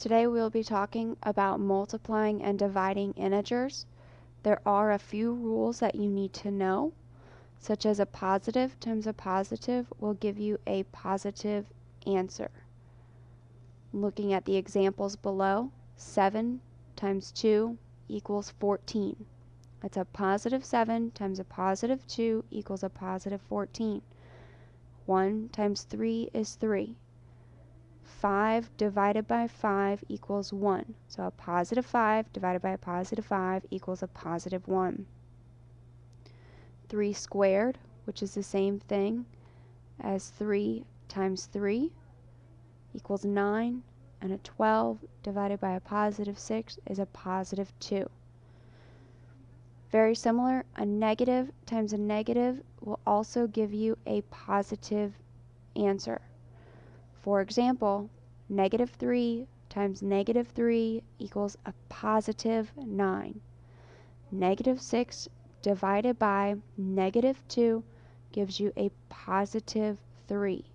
Today we'll be talking about multiplying and dividing integers. There are a few rules that you need to know, such as a positive times a positive will give you a positive answer. Looking at the examples below, 7 times 2 equals 14. That's a positive 7 times a positive 2 equals a positive 14. 1 times 3 is 3. 5 divided by 5 equals 1. So a positive 5 divided by a positive 5 equals a positive 1. 3 squared, which is the same thing as 3 times 3, equals 9. And a 12 divided by a positive 6 is a positive 2. Very similar, a negative times a negative will also give you a positive answer. For example, negative 3 times negative 3 equals a positive 9. Negative 6 divided by negative 2 gives you a positive 3.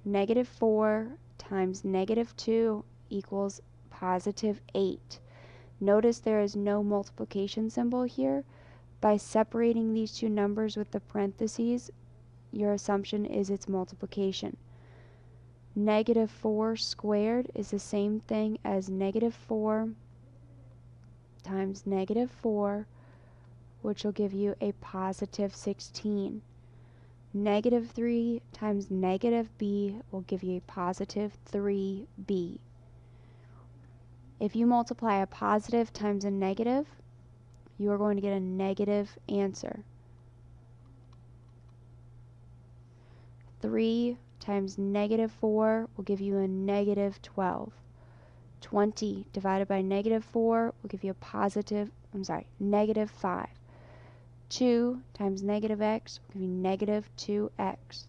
Negative 4 times negative 2 equals positive 8. Notice there is no multiplication symbol here. By separating these two numbers with the parentheses, your assumption is its multiplication. Negative 4 squared is the same thing as negative 4 times negative 4, which will give you a positive 16. Negative 3 times negative b will give you a positive 3b. If you multiply a positive times a negative, you are going to get a negative answer. 3 times negative 4 will give you a negative 12. 20 divided by negative 4 will give you a negative 5. 2 times negative x will give you negative 2x.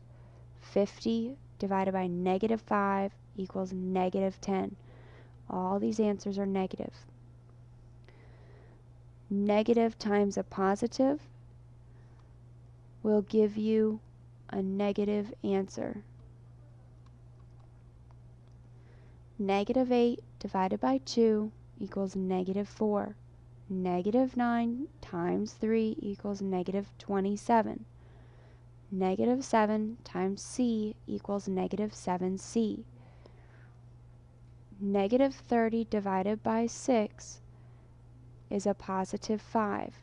50 divided by negative 5 equals negative 10. All these answers are negative. Negative times a positive will give you a negative answer. Negative 8 divided by 2 equals negative 4. Negative 9 times 3 equals negative 27. Negative 7 times c equals negative 7c. Negative 30 divided by 6 is a positive 5.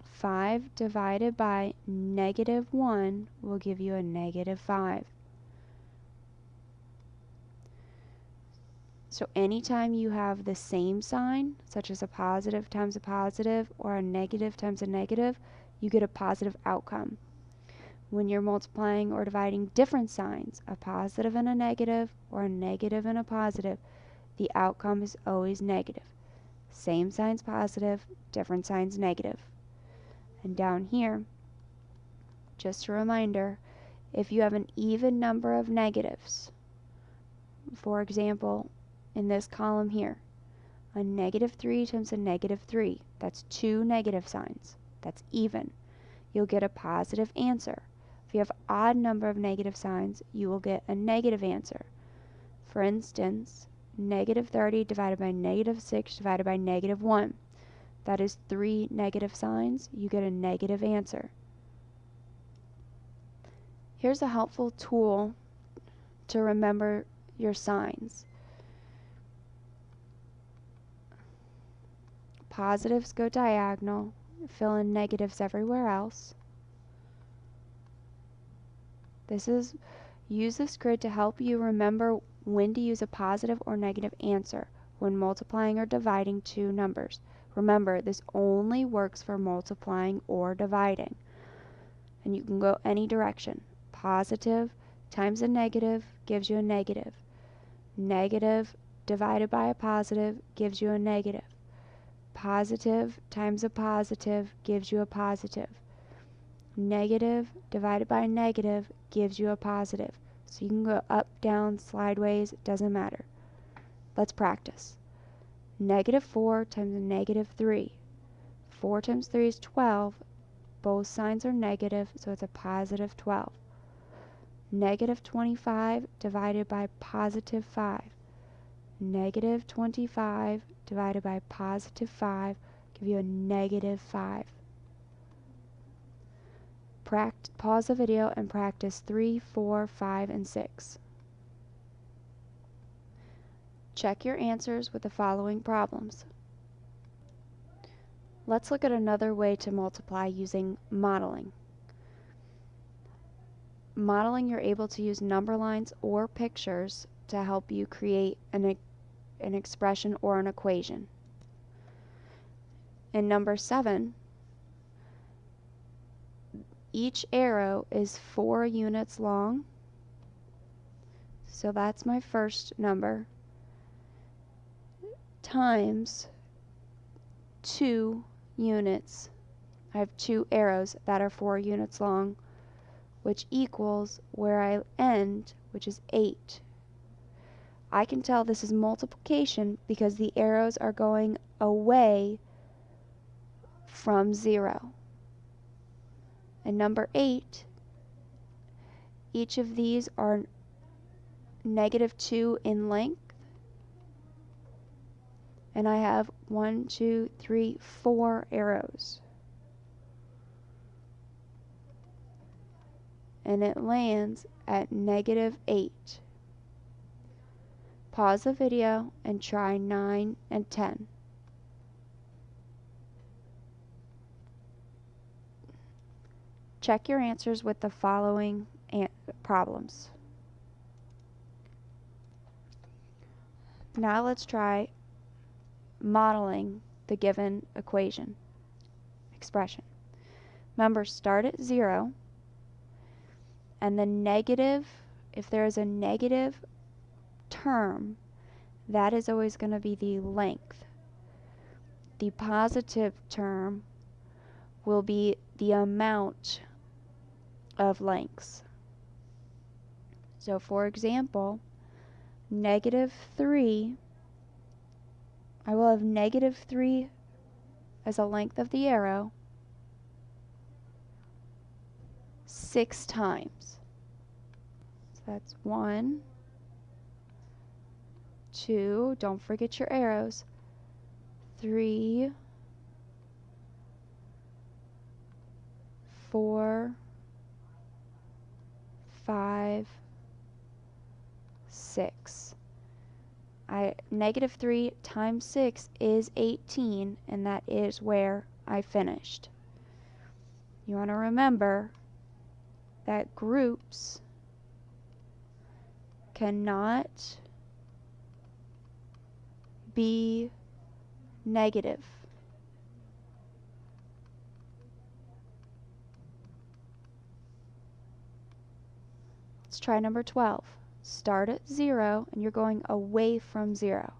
5 divided by negative 1 will give you a negative 5. So anytime you have the same sign, such as a positive times a positive or a negative times a negative, you get a positive outcome. When you're multiplying or dividing different signs, a positive and a negative or a negative and a positive, the outcome is always negative. Same signs positive, different signs negative. And down here, just a reminder, if you have an even number of negatives, for example, in this column here, a negative 3 times a negative 3, that's two negative signs, that's even. You'll get a positive answer. If you have an odd number of negative signs, you will get a negative answer. For instance, negative 30 divided by negative 6 divided by negative 1. That is 3 negative signs. You get a negative answer. Here's a helpful tool to remember your signs. Positives go diagonal. Fill in negatives everywhere else. Use this grid to help you remember when to use a positive or negative answer when multiplying or dividing two numbers. Remember, this only works for multiplying or dividing. And you can go any direction. Positive times a negative gives you a negative. Negative divided by a positive gives you a negative. Positive times a positive gives you a positive. Negative divided by a negative gives you a positive. So you can go up, down, sideways, it doesn't matter. Let's practice. Negative 4 times a negative 3. 4 times 3 is 12. Both signs are negative, so it's a positive 12. Negative 25 divided by positive 5. Negative 25 divided by positive 5 give you a negative 5. Pause the video and practice 3, 4, 5, and 6. Check your answers with the following problems. Let's look at another way to multiply using modeling. Modeling, you're able to use number lines or pictures to help you create an expression or an equation. In number 7, each arrow is 4 units long, so that's my first number, times 2 units. I have 2 arrows that are 4 units long, which equals where I end, which is 8. I can tell this is multiplication because the arrows are going away from 0. And number 8, each of these are negative 2 in length. And I have 1, 2, 3, 4 arrows. And it lands at negative 8. Pause the video and try 9 and 10. Check your answers with the following problems. Now let's try modeling the given expression. Remember, start at 0, and the negative, if there is a negative term, that is always going to be the length. The positive term will be the amount of lengths. So for example, negative 3, I will have negative 3 as a length of the arrow 6 times. So that's 1, 2, don't forget your arrows, 3, 4, 5, 6. Negative 3 times 6 is 18, and that is where I finished. You want to remember that groups cannot be negative. Let's try number 12. Start at 0, and you're going away from 0.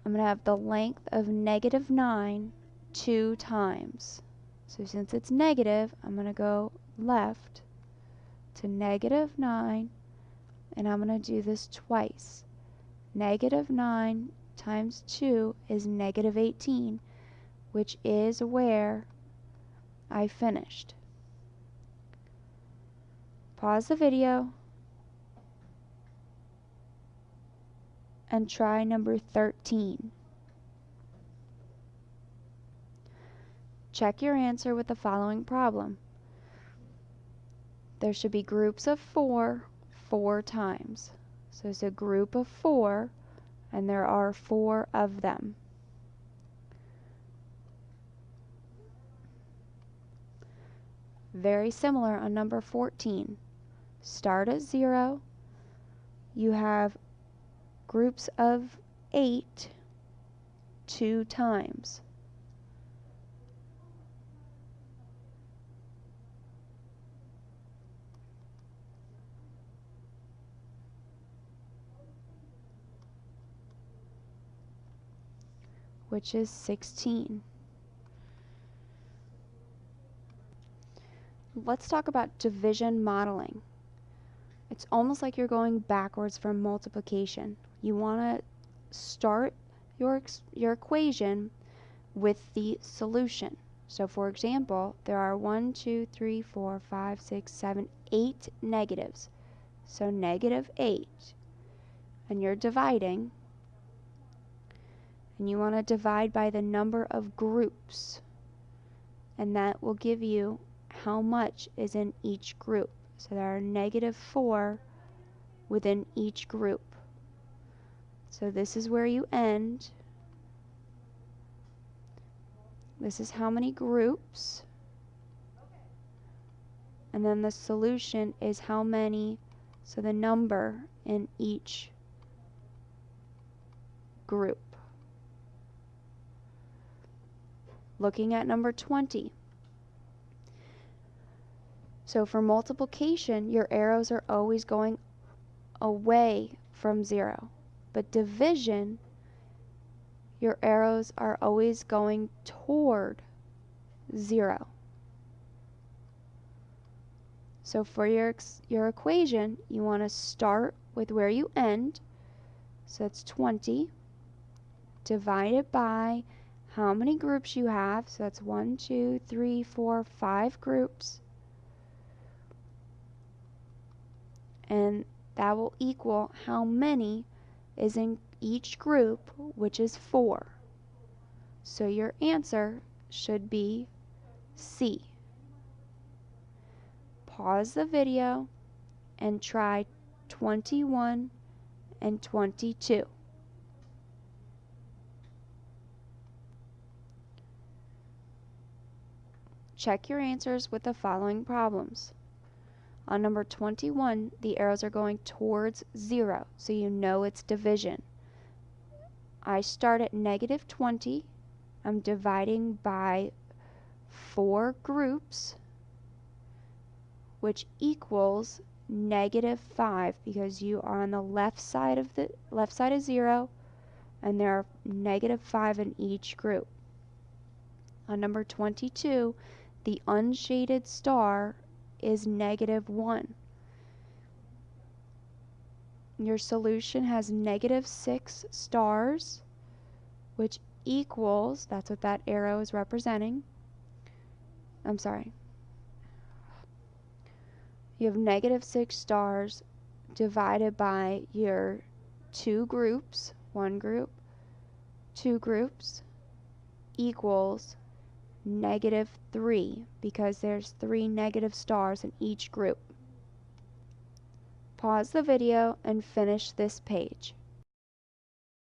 I'm going to have the length of negative 9 2 times. So since it's negative, I'm going to go left to negative 9, and I'm going to do this twice. Negative 9 times 2 is negative 18, which is where I finished. Pause the video and try number 13. Check your answer with the following problem. There should be groups of 4 times. So it's a group of 4, and there are 4 of them. Very similar on number 14. Start at 0. You have groups of 8 2 times. Which is 16. Let's talk about division modeling. It's almost like you're going backwards from multiplication. You want to start your equation with the solution. So for example, there are 1, 2, 3, 4, 5, 6, 7, 8 negatives. So negative 8. And you're dividing. And you want to divide by the number of groups. And that will give you how much is in each group. So there are negative 4 within each group. So this is where you end. This is how many groups. And then the solution is how many, so the number in each group. Looking at number 20. So for multiplication, your arrows are always going away from 0. But division, your arrows are always going toward 0. So for your equation, you want to start with where you end. So it's 20 divided by how many groups you have. So that's 1, 2, 3, 4, 5 groups. And that will equal how many is in each group, which is 4. So your answer should be C. Pause the video and try 21 and 22. Check your answers with the following problems. On number 21, the arrows are going towards 0, so you know it's division. I start at negative 20. I'm dividing by 4 groups, which equals negative 5, because you are on the left side of 0, and there are negative 5 in each group. On number 22, the unshaded star is negative 1. Your solution has negative 6 stars, which equals, that's what that arrow is representing. I'm sorry. You have negative 6 stars divided by your 2 groups, 1 group, 2 groups, equals negative 3, because there's 3 negative stars in each group. Pause the video and finish this page.